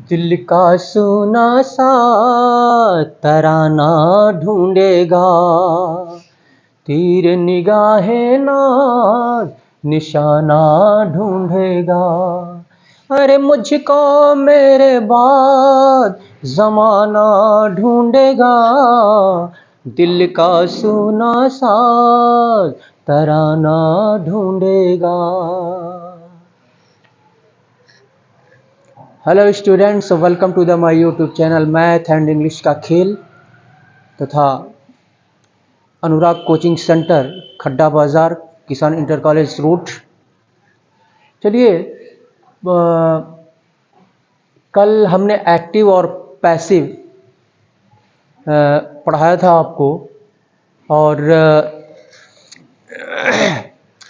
दिल का सुना सा तराना ढूंढेगा, तीर निगाहें नाज निशाना ढूंढेगा। अरे मुझको मेरे बाद जमाना ढूंढेगा, दिल का सुना साज तराना ढूंढेगा। Hello students, welcome to the my YouTube channel math and English का खेल तथा अनुराग कोचिंग सेंटर, खड्डा बाज़ार, किसान इंटर कॉलेज रोड। चलिए, कल हमने एक्टिव और पैसिव पढ़ाया था आपको, और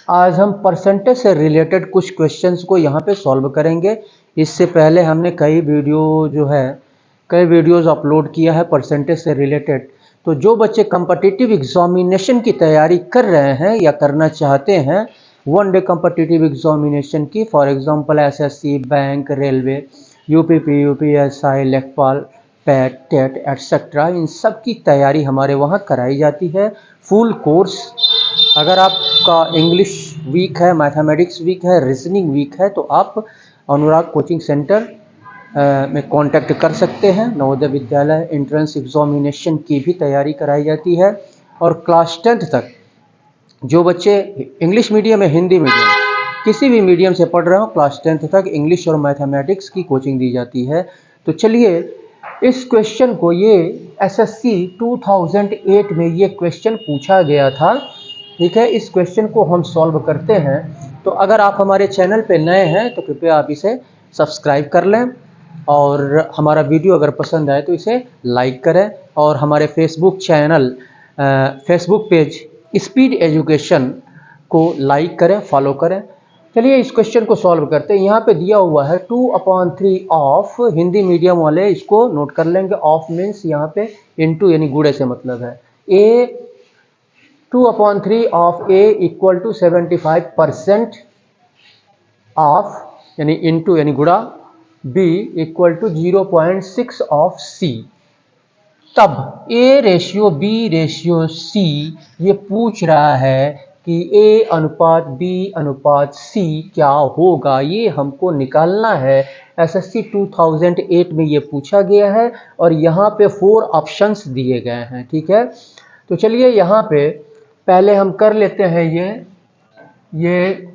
आज हम परसेंटेज से रिलेटेड कुछ क्वेश्चंस को यहाँ पे सॉल्व करेंगे। इससे पहले हमने कई वीडियोज़ अपलोड किया है परसेंटेज से रिलेटेड। तो जो बच्चे कॉम्पिटिटिव एग्जामिनेशन की तैयारी कर रहे हैं या करना चाहते हैं, वन डे कॉम्पिटिटिव एग्जामिनेशन की, for example SSC, bank, railway, UP, UPSI, लेखपाल, पैट, टेट एटसेट्रा, इन सब की तैयारी हमारे वहाँ कराई जाती है, फुल कोर्स। अगर आपका इंग्लिश वीक है, मैथमेटिक्स वीक है, रीजनिंग वीक है, तो आप अनुराग कोचिंग सेंटर में कांटेक्ट कर सकते हैं। नवोदय विद्यालय एंट्रेंस एग्जामिनेशन की भी तैयारी कराई जाती है, और क्लास 10th तक जो बच्चे इंग्लिश मीडियम या हिंदी मीडियम किसी भी मीडियम से पढ़ रहे हो, क्लास 10th तक इंग्लिश और मैथमेटिक्स की कोचिंग दी जाती है। तो चलिए, इस क्वेश्चन को, ये एसएससी 2008 में ये क्वेश्चन पूछा गया था, ठीक है। इस क्वेश्चन को हम सॉल्व करते हैं। तो अगर आप हमारे चैनल पे नए हैं तो कृपया आप इसे सब्सक्राइब कर लें, और हमारा वीडियो अगर पसंद आए तो इसे लाइक करें, और हमारे फेसबुक पेज स्पीड एजुकेशन को लाइक करें, फॉलो करें। चलिए, इस क्वेश्चन को सॉल्व करते हैं। यहाँ पे दिया हुआ है 2/3 ऑफ, हिंदी मीडियम वाले इसको नोट कर लेंगे। ऑफ मीन्स यहाँ पे इनटू यानी गुणे से मतलब है। A 2/3 of A equal to 75% of, यानी इनटू यानी गुणा, B equal to 0.6 of C. तब A ratio B ratio C ये पूछ रहा है कि ए अनुपात बी अनुपात सी क्या होगा, ये हमको निकालना है। एसएससी 2008 में ये पूछा गया है, और यहाँ पे 4 ऑप्शंस दिए गए हैं, ठीक है। तो चलिए, यहाँ पे पहले हम कर लेते हैं, ये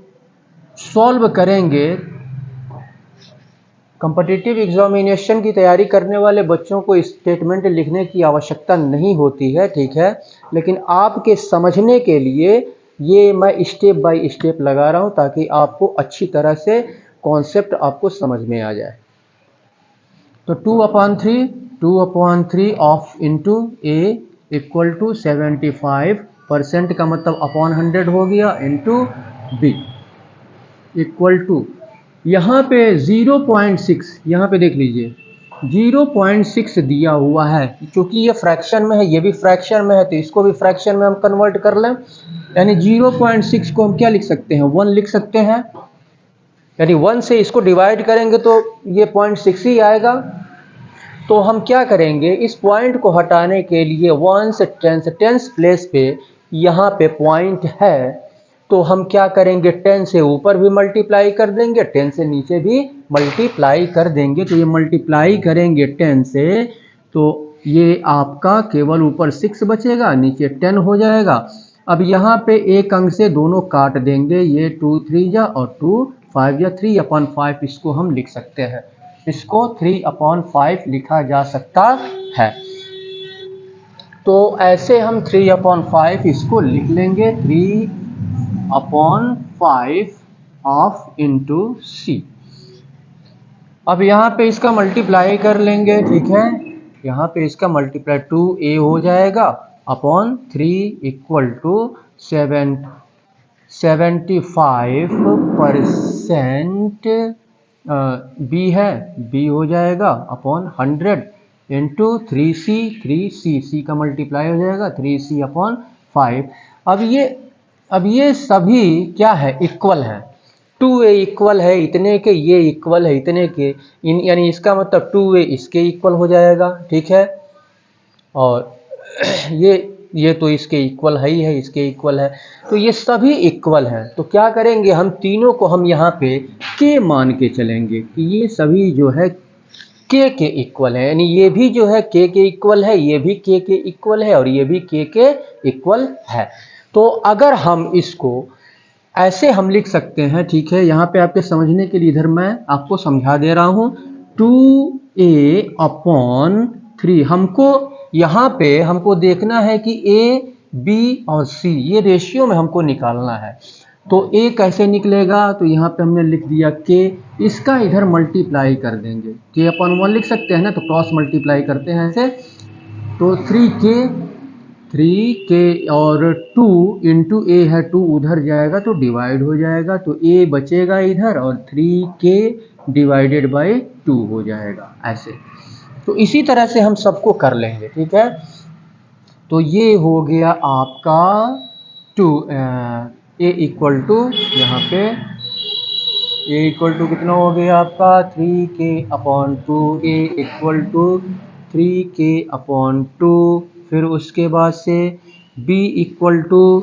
सॉल्व करेंगे। कॉम्पिटिटिव एग्जामिनेशन की तैयारी करने वाले बच्चों को स्टेटमेंट लिखने की आवश्यकता नहीं होती है, ठीक है। लेकिन आपके समझने के लिए ये मैं स्टेप बाय स्टेप लगा रहा हूँ, ताकि आपको अच्छी तरह से कॉन्सेप्ट आपको समझ में आ जाए। तो 2/3 of into A equal to 75% का मतलब अपॉन 100 हो गया, इंटू बी इक्वल टू, यहाँ पे 0.6, यहाँ पे देख लीजिए 0.6 दिया हुआ है। क्योंकि ये फ्रैक्शन में है, ये भी फ्रैक्शन में है, तो इसको भी फ्रैक्शन में हम कन्वर्ट कर लें। यानी 0.6 को हम क्या लिख सकते हैं, 1 लिख सकते हैं। यानी 1 से इसको डिवाइड करेंगे तो ये 0.6 ही आएगा। तो हम क्या करेंगे, इस पॉइंट को हटाने के लिए 1 टेंस प्लेस पे यहाँ पे पॉइंट है, तो हम क्या करेंगे, 10 से ऊपर भी मल्टीप्लाई कर देंगे, 10 से नीचे भी मल्टीप्लाई कर देंगे। तो ये मल्टीप्लाई करेंगे 10 से, तो ये आपका केवल ऊपर 6 बचेगा, नीचे 10 हो जाएगा। अब यहाँ पे एक अंक से दोनों काट देंगे, ये 2 3 जा और 2 5 या 3/5 इसको हम लिख सकते हैं। इसको 3/5 लिखा जा सकता है। तो ऐसे हम 3/5 इसको लिख लेंगे, 3/5 ऑफ इंटू सी। अब यहाँ पे इसका मल्टीप्लाई कर लेंगे, ठीक है। यहाँ पे इसका मल्टीप्लाई 2a हो जाएगा अपॉन 3 इक्वल टू 75% बी है, बी हो जाएगा अपॉन 100 इंटू 3c का मल्टीप्लाई हो जाएगा 3c/5। अब ये सभी क्या है, इक्वल है। 2a इक्वल है इतने के, ये इक्वल है इतने के, यानी इसका मतलब 2a इसके इक्वल हो जाएगा, ठीक है। और ये तो इसके इक्वल है ही है, इसके इक्वल है, तो ये सभी इक्वल हैं। तो क्या करेंगे, हम तीनों को हम यहाँ पे k मान के चलेंगे कि ये सभी जो है k के इक्वल है, यानी ये भी जो है k के इक्वल है, ये भी k के इक्वल है, और ये भी k के इक्वल है। तो अगर हम इसको ऐसे हम लिख सकते हैं, ठीक है, यहाँ पे आपके समझने के लिए इधर मैं आपको समझा दे रहा हूँ। 2a/3 हमको यहाँ पे हमको देखना है कि a, b और c ये रेशियो में हमको निकालना है। तो a कैसे निकलेगा, तो यहाँ पे हमने लिख दिया k, इसका इधर मल्टीप्लाई कर देंगे, k/1 लिख सकते हैं ना, तो क्रॉस मल्टीप्लाई करते हैं ऐसे। तो 3k और 2 इंटू a है, 2 उधर जाएगा तो डिवाइड हो जाएगा, तो a बचेगा इधर और 3k डिवाइडेड बाय 2 हो जाएगा ऐसे। तो इसी तरह से हम सबको कर लेंगे, ठीक है। तो ये हो गया आपका 2 a इक्वल टू, यहाँ पे a इक्वल टू कितना हो गया आपका 3k/2, a equal to 3k/2। फिर उसके बाद से b इक्वल टू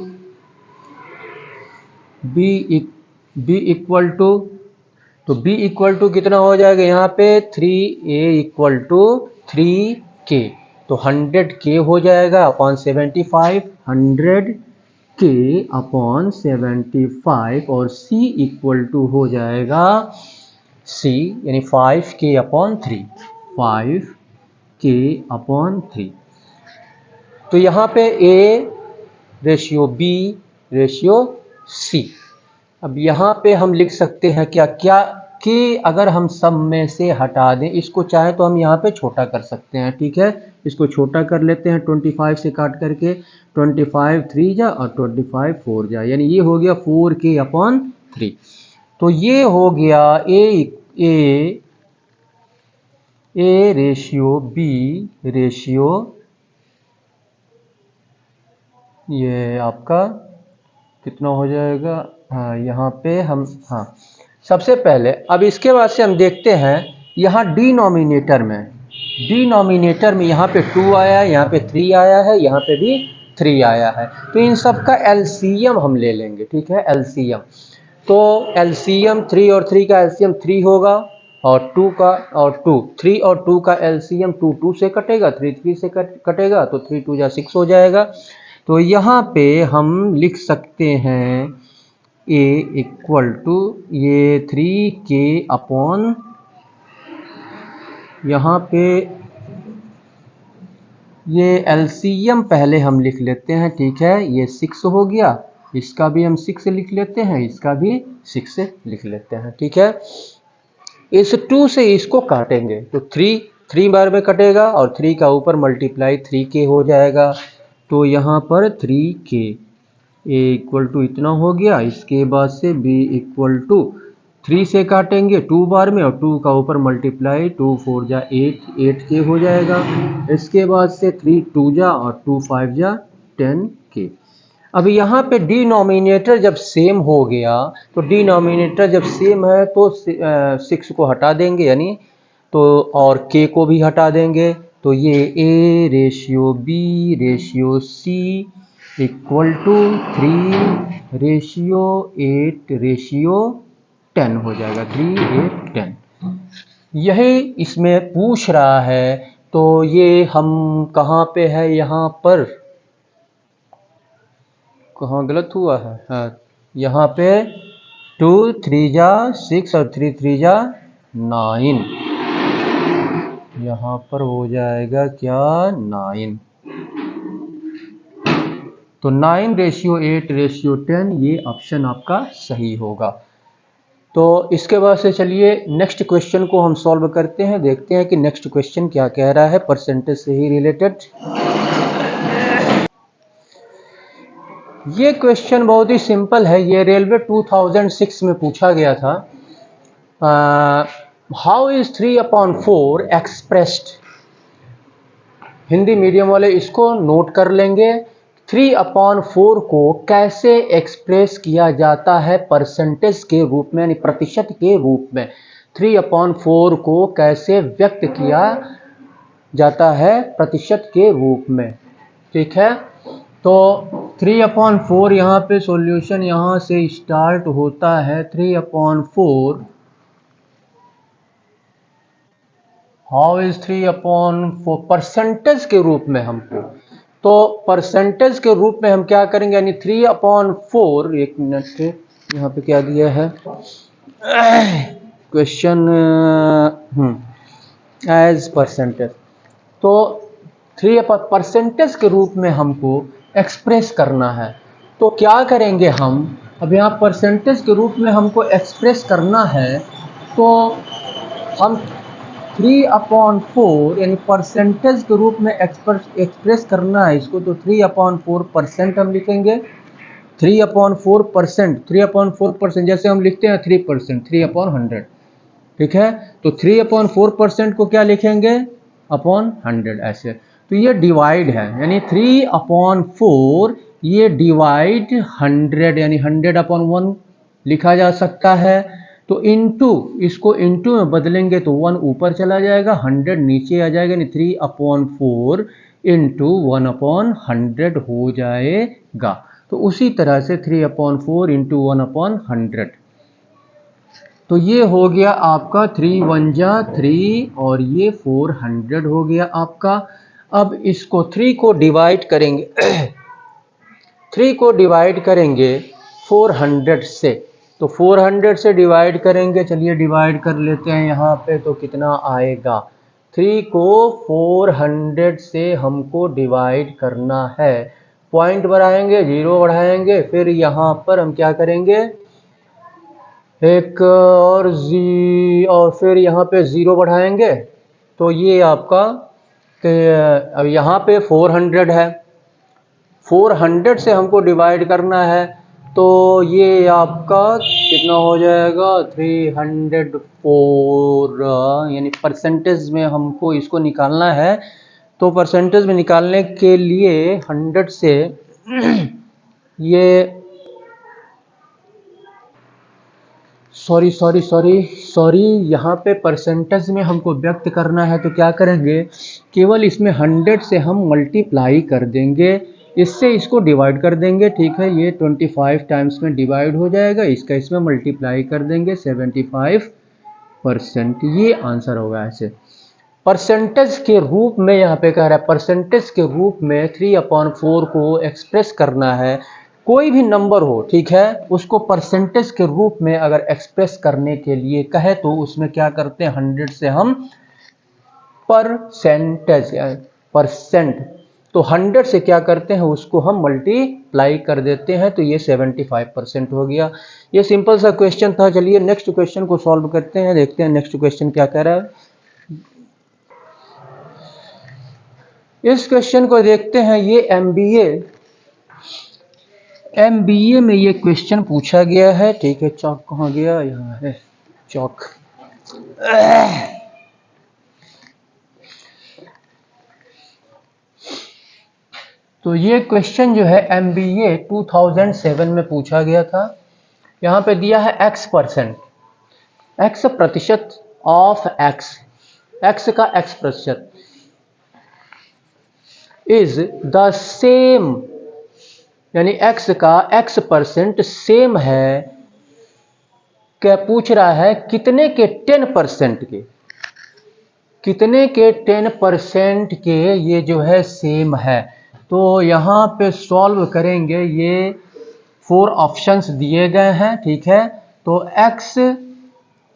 तो b इक्वल टू कितना हो जाएगा यहाँ पे 3a इक्वल टू 3k, तो 100k हो जाएगा अपॉन 75, 100k अपॉन 75, और c इक्वल टू हो जाएगा c यानी 5k/3, 5k/3। तो यहाँ पे a ratio b ratio c। अब यहाँ पे हम लिख सकते हैं क्या क्या कि अगर हम सब में से हटा दें, इसको चाहे तो हम यहाँ पे छोटा कर सकते हैं, ठीक है। इसको छोटा कर लेते हैं 25 से काट करके, 25 3 जा और 25 4 जा, यानी ये हो गया 4k/3। तो ये हो गया a रेशियो b रेशियो, ये आपका कितना हो जाएगा, हाँ यहाँ पे हम, हाँ सबसे पहले अब इसके बाद से हम देखते हैं यहाँ डिनोमिनेटर में यहाँ पे 2 आया है, यहाँ पे 3 आया है, यहाँ पे भी 3 आया है, तो इन सब का एलसीएम हम ले लेंगे, ठीक है, एलसीएम। तो एलसीएम 3 और 3 का एलसीएम 3 होगा, और 2 का और 2, 3 और 2 का एलसीएम 2 2 से कटेगा, 3 3 से कटेगा, तो 3 2 जा 6 हो जाएगा। तो यहाँ पे हम लिख सकते हैं a इक्वल टू ये 3k/, यहाँ पे ये एलसीएम पहले हम लिख लेते हैं, ठीक है, ये 6 हो गया, इसका भी हम 6 लिख लेते हैं, इसका भी 6 लिख लेते हैं, ठीक है। इस 2 से इसको काटेंगे तो 3 बार में कटेगा, और 3 का ऊपर मल्टीप्लाई 3k हो जाएगा, तो यहाँ पर 3k, a इक्वल टू इतना हो गया। इसके बाद से b इक्वल टू 3 से काटेंगे 2 बार में, और 2 का ऊपर मल्टीप्लाई 2 4 जा 8, 8k हो जाएगा। इसके बाद से 3 2 जा और 2 5 जा 10k। अब यहाँ पे डिनोमिनेटर जब सेम हो गया, तो डिनोमिनेटर जब सेम है तो 6 को हटा देंगे, यानी तो और k को भी हटा देंगे, तो ये a ratio b ratio c equal to 3 ratio 8 ratio 10 हो जाएगा, 3 8 10। यही इसमें पूछ रहा है, तो ये हम कहाँ पे है, यहाँ पर कहाँ गलत हुआ है, हाँ यहाँ पे 2 3 जा 6 और 3 3 जा 9, यहाँ पर हो जाएगा क्या 9, तो 9 रेशियो 8 रेशियो 10, ये ऑप्शन आपका सही होगा। तो इसके बाद से चलिए नेक्स्ट क्वेश्चन को हम सॉल्व करते हैं, देखते हैं कि नेक्स्ट क्वेश्चन क्या कह रहा है परसेंटेज से ही रिलेटेड। ये क्वेश्चन बहुत ही सिंपल है, ये रेलवे 2006 में पूछा गया था। How is 3/4 expressed, Hindi medium वाले इसको नोट कर लेंगे। 3/4 को कैसे एक्सप्रेस किया जाता है परसेंटेज के रूप में, यानी प्रतिशत के रूप में। 3/4 को कैसे व्यक्त किया जाता है प्रतिशत के रूप में, ठीक है। तो 3/4 यहाँ पे सॉल्यूशन यहाँ से स्टार्ट होता है। 3/4 हाउ इज 3/4 परसेंटेज के रूप में हमको, तो परसेंटेज के रूप में हम क्या करेंगे, यानी 3/4, एक मिनट यहाँ पे क्या दिया है क्वेश्चन, एज परसेंटेज, तो 3 परसेंटेज के रूप में हमको एक्सप्रेस करना है। तो क्या करेंगे हम, अब यहाँ परसेंटेज के रूप में हमको एक्सप्रेस करना है, तो हम 3/4 यानी परसेंटेज के रूप में एक्सप्रेस करना है इसको, तो 3/4% हम लिखेंगे। 3/4%, 3/4% जैसे हम लिखते हैं 3%, 3/100, ठीक है। तो 3/4% को क्या लिखेंगे, अपॉन 100 ऐसे। तो ये डिवाइड है, यानी 3/4 ये डिवाइड 100 यानी 100/1 लिखा जा सकता है। तो इनटू, इसको इनटू में बदलेंगे तो 1 ऊपर चला जाएगा, 100 नीचे आ जाएगा, यानी 3/4 इंटू 1/100 हो जाएगा। तो उसी तरह से 3/4 इंटू 1/100, तो ये हो गया आपका 3 1 जा 3 और ये 400 हो गया आपका। अब इसको 3 को डिवाइड करेंगे 3 को डिवाइड करेंगे 400 से, तो 400 से डिवाइड करेंगे, चलिए डिवाइड कर लेते हैं यहाँ पे, तो कितना आएगा। 3 को 400 से हमको डिवाइड करना है, पॉइंट बढ़ाएंगे, 0 बढ़ाएंगे, फिर यहाँ पर हम क्या करेंगे, एक और फिर यहाँ पे 0 बढ़ाएंगे, तो ये आपका, अब यहाँ पे 400 है, 400 से हमको डिवाइड करना है, तो ये आपका कितना हो जाएगा, 304, यानी परसेंटेज में हमको इसको निकालना है। तो परसेंटेज में निकालने के लिए 100 से ये सॉरी यहाँ पे परसेंटेज में हमको व्यक्त करना है, तो क्या करेंगे, केवल इसमें 100 से हम मल्टीप्लाई कर देंगे, इससे इसको डिवाइड कर देंगे, ठीक है। ये 25 टाइम्स में डिवाइड हो जाएगा, इसका इसमें मल्टीप्लाई कर देंगे 75%, ये आंसर होगा। ऐसे परसेंटेज के रूप में यहाँ पे कह रहा है, परसेंटेज के रूप में 3/4 को एक्सप्रेस करना है। कोई भी नंबर हो, ठीक है, उसको परसेंटेज के रूप में अगर एक्सप्रेस करने के लिए कहे तो उसमें क्या करते हैं, 100 से हम परसेंट, तो 100 से क्या करते हैं, उसको हम मल्टीप्लाई कर देते हैं, तो ये 75% हो गया। ये सिंपल सा क्वेश्चन था। चलिए नेक्स्ट क्वेश्चन को सॉल्व करते हैं, देखते हैं नेक्स्ट क्वेश्चन क्या कह रहा है। इस क्वेश्चन को देखते हैं, ये MBA में ये क्वेश्चन पूछा गया है, ठीक है। चौक कहाँ गया, यहाँ है चौक। तो ये क्वेश्चन जो है MBA 2007 में पूछा गया था। यहाँ पे दिया है x प्रतिशत ऑफ x का x प्रतिशत इज द सेम, यानी x का x% सेम है, क्या पूछ रहा है, कितने के 10% के, कितने के 10% के ये जो है सेम है। तो यहाँ पे सॉल्व करेंगे, ये 4 ऑप्शंस दिए गए हैं, ठीक है। तो x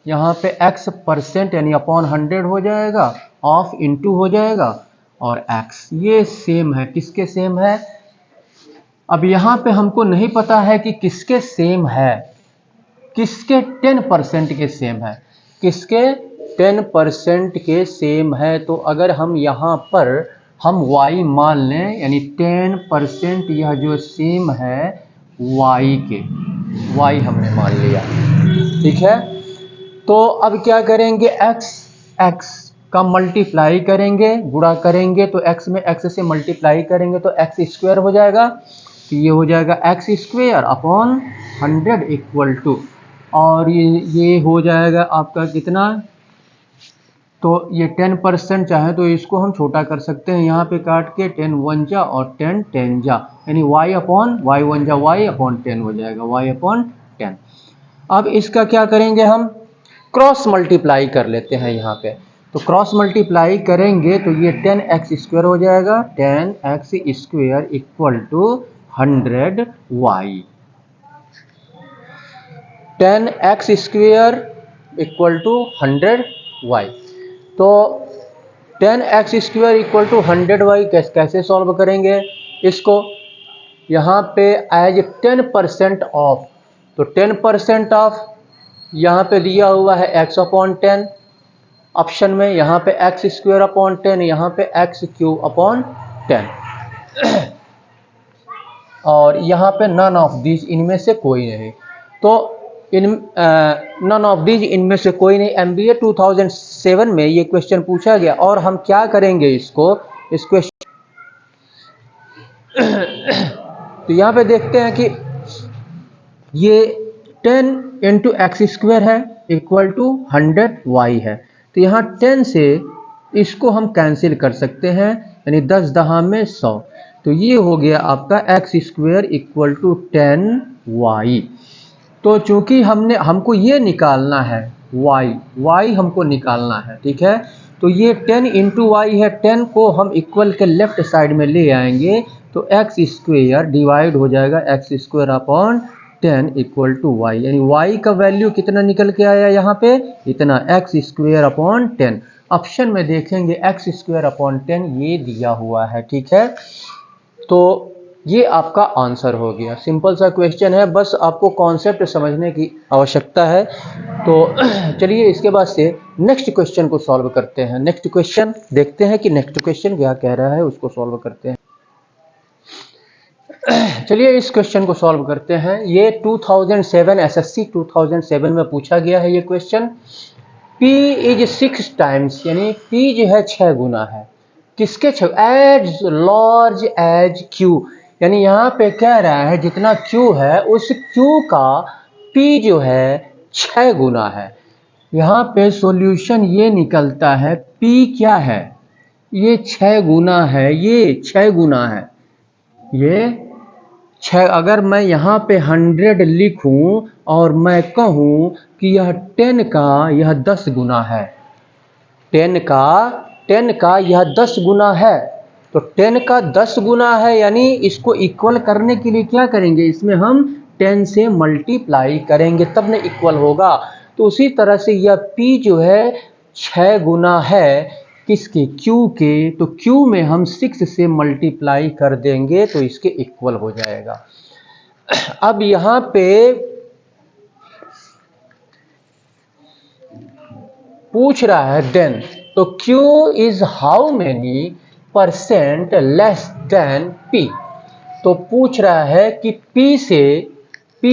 यहाँ पे x% यानी अपॉन 100 हो जाएगा, ऑफ इंटू हो जाएगा, और x ये सेम है, किसके सेम है। अब यहाँ पे हमको नहीं पता है कि किसके सेम है, किसके 10% के सेम है, किसके 10% के सेम है। तो अगर हम यहाँ पर हम y मान लें, यानी 10% यह जो सेम है y के, y हमने मान लिया, ठीक है। तो अब क्या करेंगे, x का मल्टीप्लाई करेंगे, गुणा करेंगे तो x में x से मल्टीप्लाई करेंगे तो x स्क्वायर हो जाएगा। तो ये हो जाएगा x square upon 100 equal to, और ये हो जाएगा आपका कितना, तो ये 10% चाहे तो इसको हम छोटा कर सकते हैं यहाँ पे काट के, 10 1 जा और 10 10 जा, यानी y अपॉन y 1 जा y अपॉन 10 हो जाएगा, y अपॉन 10। अब इसका क्या करेंगे, हम क्रॉस मल्टीप्लाई कर लेते हैं यहाँ पे। तो क्रॉस मल्टीप्लाई करेंगे तो ये 10x स्क्वायर हो जाएगा, 10x square equal to 100y, 10x square equal to 100y। तो 10x square equal to 100y कैसे सॉल्व करेंगे इसको, यहाँ पे एज 10% ऑफ, तो 10% ऑफ यहाँ पे दिया हुआ है x अपॉन 10 ऑप्शन में, यहाँ पे x स्क्वायर अपॉन 10, यहाँ पे x क्यूब अपॉन 10 और यहाँ पे नन ऑफ दीज, इनमें से कोई नहीं। तो नन ऑफ दीज, इनमें से कोई नहीं। MBA 2007 में ये क्वेश्चन पूछा गया और हम क्या करेंगे इसको, इस क्वेश्चन तो यहाँ पे देखते हैं कि ये 10 इंटू एक्स स्क्वायर है इक्वल टू 100y है। तो यहाँ 10 से इसको हम कैंसिल कर सकते हैं, यानी 10 दहा में 100, तो ये हो गया आपका x square equal to 10y। तो चूंकि हमको ये निकालना है y हमको निकालना है, ठीक है। तो ये 10 इंटू वाई है, 10 को हम इक्वल के लेफ्ट साइड में ले आएंगे तो एक्स स्क्वायर डिवाइड हो जाएगा x square upon 10 equal to y, यानी y का वैल्यू कितना निकल के आया यहाँ पे, इतना, एक्स स्क्वायर अपॉन 10। ऑप्शन में देखेंगे एक्स स्क्वायर अपॉन 10 ये दिया हुआ है, ठीक है। तो ये आपका आंसर हो गया। सिंपल सा क्वेश्चन है, बस आपको कॉन्सेप्ट समझने की आवश्यकता है। तो चलिए इसके बाद से नेक्स्ट क्वेश्चन को सॉल्व करते हैं। नेक्स्ट क्वेश्चन देखते हैं कि नेक्स्ट क्वेश्चन क्या कह रहा है, उसको सॉल्व करते हैं। चलिए इस क्वेश्चन को सॉल्व करते हैं। ये 2007 एसएससी 2007 में पूछा गया है ये क्वेश्चन। P इज 6 टाइम्स, यानी P जो है 6 गुना है किसके, एज लार्ज एज Q, यानी यहाँ पे कह रहा है जितना Q है उस Q का P जो है 6 गुना है। यहाँ पे सॉल्यूशन ये निकलता है P क्या है, ये 6 गुना है, ये 6 गुना है, ये 6। अगर मैं यहाँ पे 100 लिखूं और मैं कहूँ कि यह 10 का यह 10 गुना है, 10 का यह 10 गुना है, तो 10 का 10 गुना है, यानी इसको इक्वल करने के लिए क्या करेंगे, इसमें हम 10 से मल्टीप्लाई करेंगे तब न इक्वल होगा। तो उसी तरह से यह P जो है 6 गुना है किसके, Q के, तो Q में हम 6 से मल्टीप्लाई कर देंगे तो इसके इक्वल हो जाएगा। अब यहाँ पे पूछ रहा है देन, तो Q is how many percent less than P, तो पूछ रहा है कि P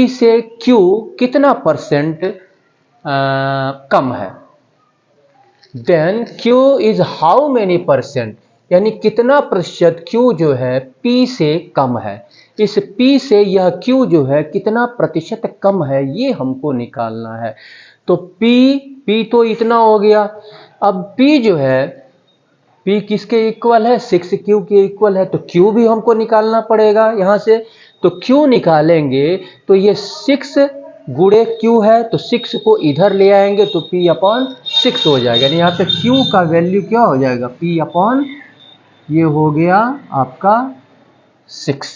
से Q कितना परसेंट कम है। Then Q is how many percent, यानी कितना प्रतिशत Q जो है P से कम है। इस P से यह Q जो है कितना प्रतिशत कम है, ये हमको निकालना है। तो P तो इतना हो गया। अब P जो है, P किसके इक्वल है, 6Q के इक्वल है, तो Q भी हमको निकालना पड़ेगा यहाँ से। तो Q निकालेंगे तो ये 6 गुणे Q है, तो 6 को इधर ले आएंगे तो P अपॉन 6 हो जाएगा, यानी यहाँ पे Q का वैल्यू क्या हो जाएगा, P अपॉन, ये हो गया आपका 6,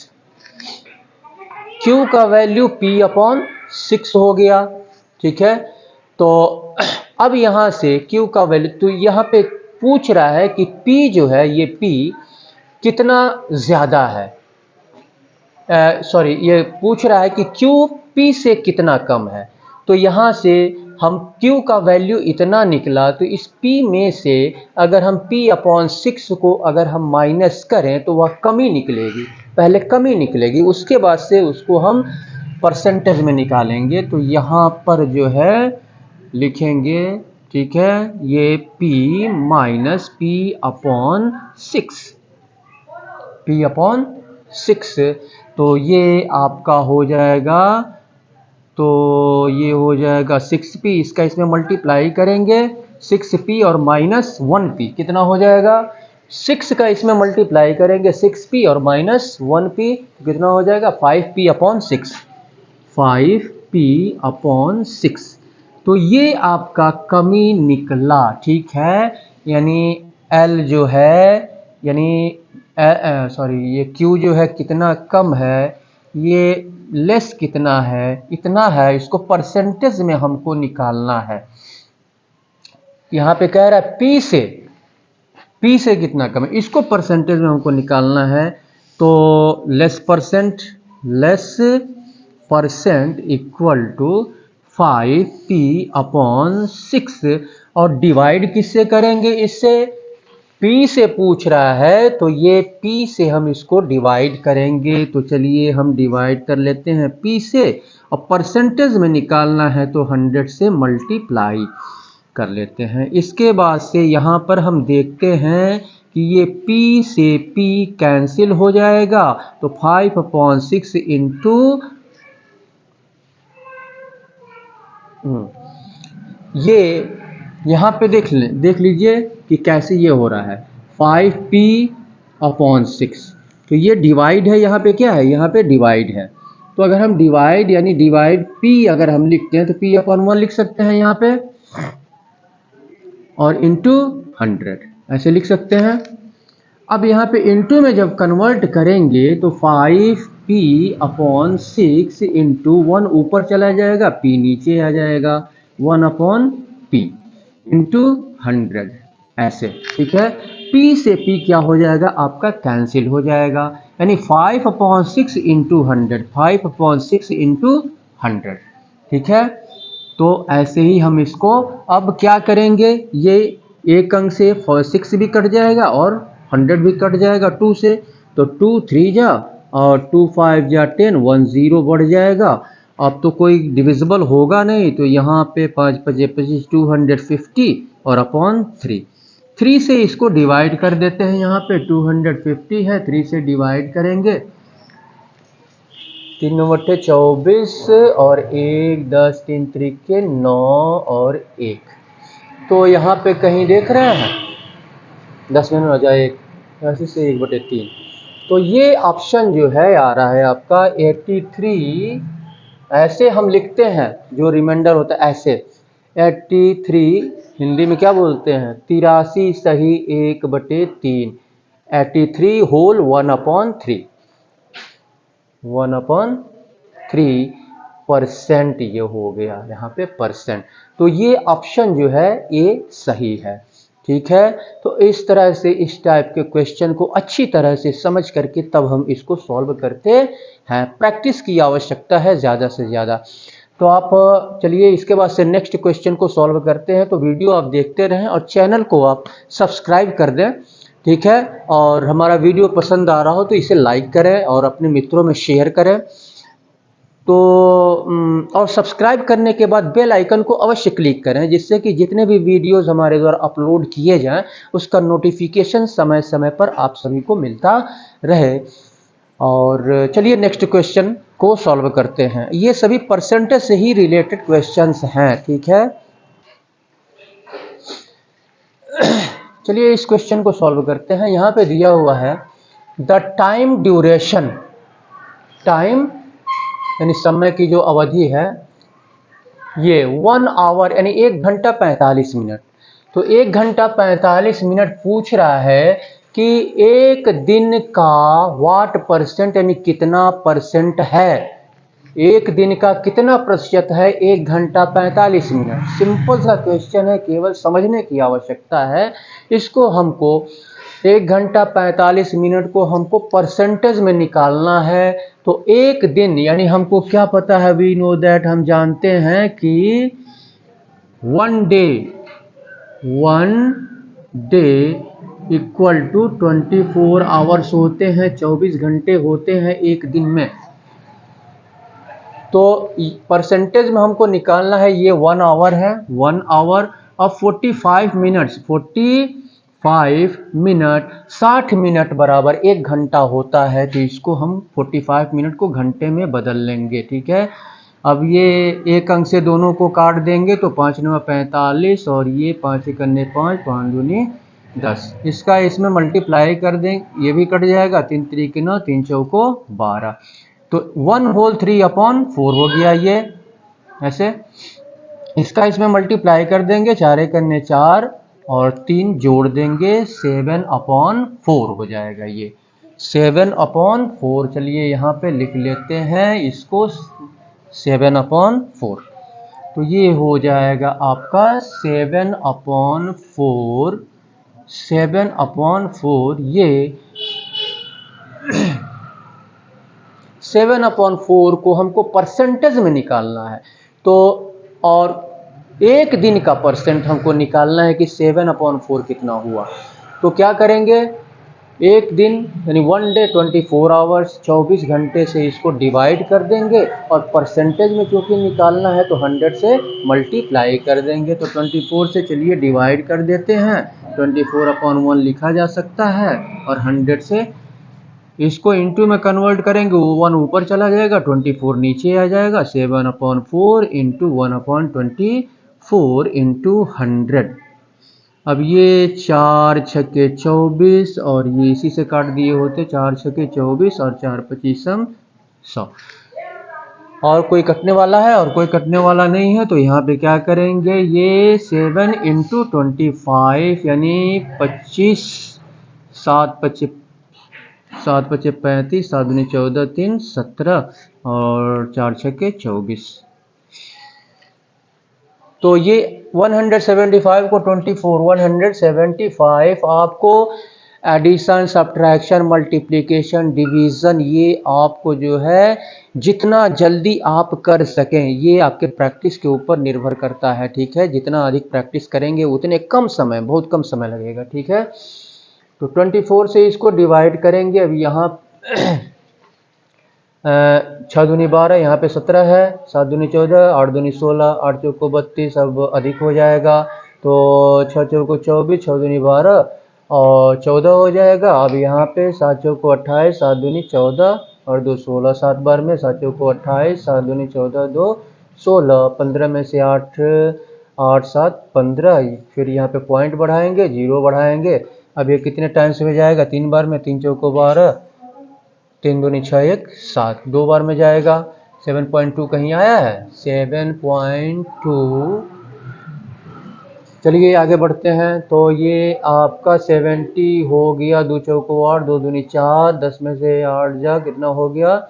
Q का वैल्यू P अपॉन 6 हो गया, ठीक है। तो अब यहाँ से Q का वैल्यू, तो यहाँ पे पूछ रहा है कि P जो है, ये P कितना ज़्यादा है, सॉरी, ये पूछ रहा है कि Q P से कितना कम है। तो यहाँ से हम Q का वैल्यू इतना निकला, तो इस P में से अगर हम P अपॉन 6 को अगर हम माइनस करें तो वह कमी निकलेगी, पहले कमी निकलेगी, उसके बाद से उसको हम परसेंटेज में निकालेंगे। तो यहाँ पर जो है लिखेंगे ठीक है, ये P minus P upon 6, P upon 6, तो ये आपका हो जाएगा, तो ये हो जाएगा 6P, इसका इसमें मल्टीप्लाई करेंगे 6P और माइनस 1P, कितना हो जाएगा, 6 का इसमें मल्टीप्लाई करेंगे 6P और माइनस 1P, कितना हो जाएगा 5P अपॉन 6, 5P अपॉन 6। तो ये आपका कमी निकला, ठीक है, यानी L जो है, यानी सॉरी ये Q जो है कितना कम है, ये लेस कितना है, इतना है, इसको परसेंटेज में हमको निकालना है। यहाँ पे कह रहा है P से कितना कम है, इसको परसेंटेज में हमको निकालना है। तो less percent equal to 5P upon 6, और डिवाइड किससे करेंगे, इससे P से पूछ रहा है, तो ये P से हम इसको डिवाइड करेंगे। तो चलिए हम डिवाइड कर लेते हैं P से, और परसेंटेज में निकालना है तो 100 से मल्टीप्लाई कर लेते हैं। इसके बाद से यहाँ पर हम देखते हैं कि ये P से P कैंसिल हो जाएगा, तो 5 अपॉन 6 इंटू ये यहाँ पे देख लीजिए कि कैसे ये हो रहा है, 5P अपॉन 6, तो ये डिवाइड है, यहाँ पे क्या है, यहाँ पे डिवाइड है। तो अगर हम डिवाइड यानी डिवाइड P अगर हम लिखते हैं तो P अपॉन 1 लिख सकते हैं यहाँ पे, और इंटू 100 ऐसे लिख सकते हैं। अब यहाँ पे इंटू में जब कन्वर्ट करेंगे तो 5P अपॉन 6 इंटू 1 ऊपर चला जाएगा, P नीचे आ जाएगा, 1 अपॉन P इंटू 100 ऐसे, ठीक है। P से P क्या हो जाएगा, आपका कैंसिल हो जाएगा, यानी 5 अपॉन 6 इंटू 100, 5 अपॉन 6 इंटू 100, ठीक है। तो ऐसे ही हम इसको अब क्या करेंगे, ये एक अंक से 6 भी कट जाएगा और 100 भी कट जाएगा 2 से, तो 2 3 जा और 2 5 जा 10, 1 0 बढ़ जाएगा। अब तो कोई डिविजिबल होगा नहीं, तो यहाँ पे 5 5 25 250 और अपॉन 3 से इसको डिवाइड कर देते हैं। यहाँ पे 250 है, 3 से डिवाइड करेंगे, 3 बटे 24 और 1 10 3 त्रिके 9 और 1, तो यहाँ पे कहीं देख रहे हैं 10 में आ जाए 1, ऐसे से 1 बटे 3, तो ये ऑप्शन जो है आ रहा है आपका 83, ऐसे हम लिखते हैं, जो रिमाइंडर होता है ऐसे 83, हिंदी में क्या बोलते हैं, 83 सही 1 बटे 3, 83 होल 1/3, 1/3% ये हो गया यहाँ पे परसेंट। तो ये ऑप्शन जो है ये सही है, ठीक है। तो इस तरह से इस टाइप के क्वेश्चन को अच्छी तरह से समझ करके तब हम इसको सॉल्व करते हैं, प्रैक्टिस की आवश्यकता है ज़्यादा से ज़्यादा। तो आप चलिए इसके बाद से नेक्स्ट क्वेश्चन को सॉल्व करते हैं। तो वीडियो आप देखते रहें और चैनल को आप सब्सक्राइब कर दें, ठीक है। और हमारा वीडियो पसंद आ रहा हो तो इसे लाइक करें और अपने मित्रों में शेयर करें। तो और सब्सक्राइब करने के बाद बेल आइकन को अवश्य क्लिक करें, जिससे कि जितने भी वीडियोस हमारे द्वारा अपलोड किए जाएं उसका नोटिफिकेशन समय समय पर आप सभी को मिलता रहे। और चलिए नेक्स्ट क्वेश्चन को सॉल्व करते हैं। ये सभी परसेंटेज से ही रिलेटेड क्वेश्चंस हैं, ठीक है। चलिए इस क्वेश्चन को सॉल्व करते हैं। यहाँ पे दिया हुआ है द टाइम ड्यूरेशन, टाइम यानी समय की जो अवधि है ये 1 आवर यानी 1 घंटा 45 मिनट। तो 1 घंटा 45 मिनट पूछ रहा है कि एक दिन का वाट परसेंट यानी कितना परसेंट है, एक दिन का कितना प्रतिशत है 1 घंटा 45 मिनट। सिंपल सा क्वेश्चन है, केवल समझने की आवश्यकता है। इसको हमको 1 घंटा 45 मिनट को हमको परसेंटेज में निकालना है। तो एक दिन यानी हमको क्या पता है, वी नो दैट, हम जानते हैं कि 1 डे इक्वल टू 24 आवर्स होते हैं, 24 घंटे होते हैं एक दिन में। तो परसेंटेज में हमको निकालना है, ये 1 आवर है, 1 आवर, अब 45 मिनट 60 मिनट बराबर 1 घंटा होता है, तो इसको हम 45 मिनट को घंटे में बदल लेंगे। ठीक है, अब ये एक अंक से दोनों को काट देंगे तो 5 9 45 और ये 5 1 5 5 दूनी 10, इसका इसमें मल्टीप्लाई कर दें, ये भी कट जाएगा, 3 3 9 3 चौको 12, तो 1/3/4 हो गया ये ऐसे। इसका इसमें मल्टीप्लाई कर देंगे, 4 1 4 और 3 जोड़ देंगे, 7/4 हो जाएगा ये 7/4। चलिए यहाँ पे लिख लेते हैं इसको 7/4, तो ये हो जाएगा आपका 7/4 ये 7/4 को हमको परसेंटेज में निकालना है, तो और एक दिन का परसेंट हमको निकालना है कि 7/4 कितना हुआ। तो क्या करेंगे, एक दिन यानी 1 डे 24 आवर्स 24 घंटे से इसको डिवाइड कर देंगे और परसेंटेज में क्योंकि निकालना है तो 100 से मल्टीप्लाई कर देंगे। तो 24 से चलिए डिवाइड कर देते हैं, 24/1 लिखा जा सकता है और 100 से इसको इंटू में कन्वर्ट करेंगे, वो 1 ऊपर चला जाएगा, 24 नीचे आ जाएगा, 7/4 इंटू 1/24 इंटू 100। अब ये 4 छक्के 24 और ये इसी से काट दिए होते, 4 छक्के 24 और 4 25 100, और कोई कटने वाला है और कोई कटने वाला नहीं है, तो यहाँ पे क्या करेंगे, ये 7 इंटू 25 यानी 25, 7 5 7 5 35, 7 दूनी 14 3 17 और 4 छक्के 24। तो ये 175 को 24 175 आपको एडिशन सब्ट्रैक्शन मल्टीप्लिकेशन डिवीज़न ये आपको जो है जितना जल्दी आप कर सकें, ये आपके प्रैक्टिस के ऊपर निर्भर करता है। ठीक है, जितना अधिक प्रैक्टिस करेंगे उतने कम समय, बहुत कम समय लगेगा। ठीक है, तो 24 से इसको डिवाइड करेंगे। अब यहाँ 6 दूनी 12, यहाँ पे 17 है, 7 दूनी 14, 8 दूनी 16, 8 चौको 32, अब अधिक हो जाएगा, तो 6 चौको 24, 6 दूनी 12 और 14 हो जाएगा। अब यहाँ पे 7 चौको 28, 7 दूनी 14 और 2 16, 7 बार में 7 चौको 28, 7 दूनी 14 2 16, 15 में से 8 8 7 15, फिर यहाँ पे पॉइंट बढ़ाएंगे, 0 बढ़ाएंगे। अब ये कितने टाइम्स में जाएगा, 3 बार में, 3 चौको 12, 3 दूनी 6 1 7, 2 बार में जाएगा। 7.2 कहीं आया है, 7.2। चलिए आगे बढ़ते हैं, तो ये आपका 70 हो गया, 2 चौको 8, 2 दूनी 4, 10 में से 8 जा कितना हो गया,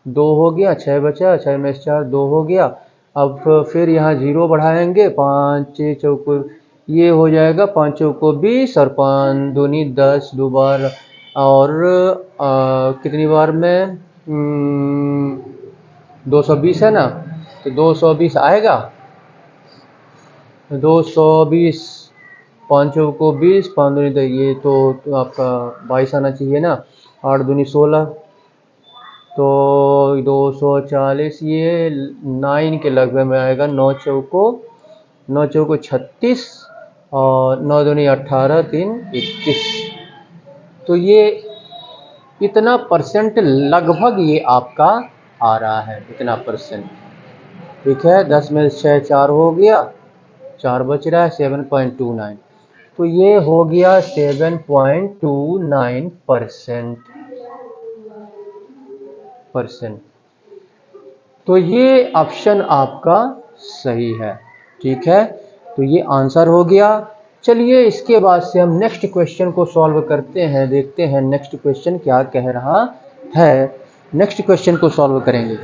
2 हो गया, 6 बचा, 6 में से 4 2 हो गया। अब फिर यहाँ 0 बढ़ाएंगे, 5 चौको ये हो जाएगा, 5 चौको 20 और 5 दूनी 10, 2 बार और कितनी बार में 220 है ना, तो 220 आएगा, 220, 5 चौको 20, 5 दूनी 10, ये तो आपका 22 आना चाहिए ना, 8 दूनी 16, तो 240 ये 9 के लगभग में आएगा, 9 चौको 36 और 9 दूनी 18, 3 21, तो ये इतना परसेंट लगभग ये आपका आ रहा है, इतना परसेंट। ठीक है, 10 में 6 4 हो गया, 4 बच रहा है, 7.29, तो ये हो गया 7.29%। तो ये ऑप्शन आपका सही है। ठीक है, तो ये आंसर हो गया। चलिए इसके बाद से हम नेक्स्ट क्वेश्चन को सॉल्व करते हैं, देखते हैं नेक्स्ट क्वेश्चन क्या कह रहा है। नेक्स्ट क्वेश्चन को सॉल्व करेंगे।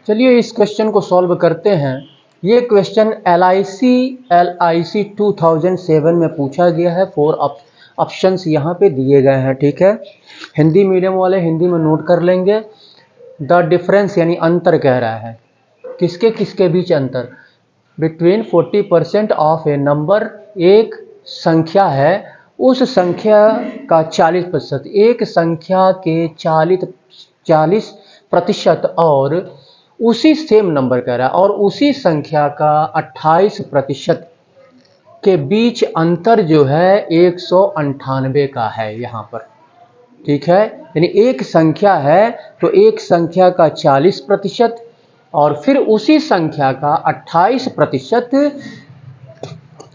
चलिए इस क्वेश्चन को सॉल्व करते हैं। ये क्वेश्चन LIC 2007 में पूछा गया है। 4 ऑप्शंस यहाँ पे दिए गए हैं। ठीक है, हिंदी मीडियम वाले हिंदी में नोट कर लेंगे। द डिफरेंस यानी अंतर कह रहा है, किसके किसके बीच अंतर, बिटवीन 40% ऑफ ए नंबर, एक संख्या है, उस संख्या का 40%, एक संख्या के 40% और उसी सेम नंबर कह रहा है और उसी संख्या का 28% के बीच अंतर जो है 198 का है यहाँ पर। ठीक है, यानी एक संख्या है तो एक संख्या का 40% और फिर उसी संख्या का 28%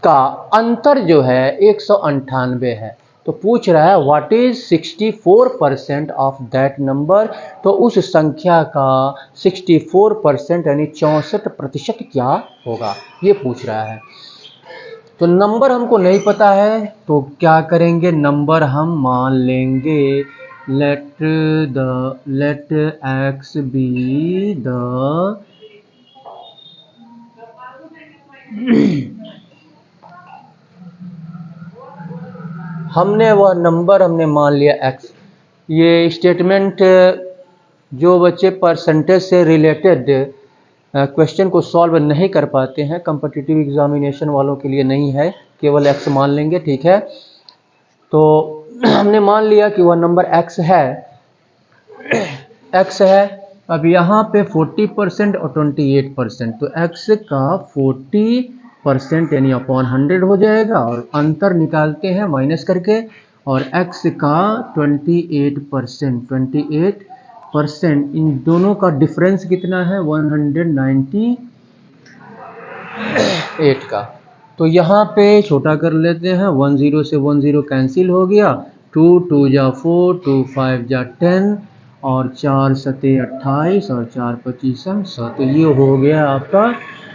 का अंतर जो है 198 है। तो पूछ रहा है what is 64% of that number, तो उस संख्या का 64% यानी 64% क्या होगा, ये पूछ रहा है। तो नंबर हमको नहीं पता है तो क्या करेंगे, नंबर हम मान लेंगे लेट x बी द हमने वह नंबर हमने मान लिया x। ये स्टेटमेंट जो बच्चे परसेंटेज से रिलेटेड क्वेश्चन को सॉल्व नहीं कर पाते हैं, कॉम्पिटिटिव एग्जामिनेशन वालों के लिए नहीं है, केवल x मान लेंगे। ठीक है, तो हमने मान लिया कि वह नंबर x है, x है। अब यहाँ पे 40% और 28%, तो x का 40% यानी अपॉन 100 हो जाएगा और अंतर निकालते हैं माइनस करके, और x का 28%, इन दोनों का डिफरेंस कितना है 198 का। तो यहाँ पे छोटा कर लेते हैं, 10 से 10 कैंसिल हो गया, 2 2 जा 4, 2 5 जा 10 और 4 7 28 और 4 25 100। तो ये हो गया आपका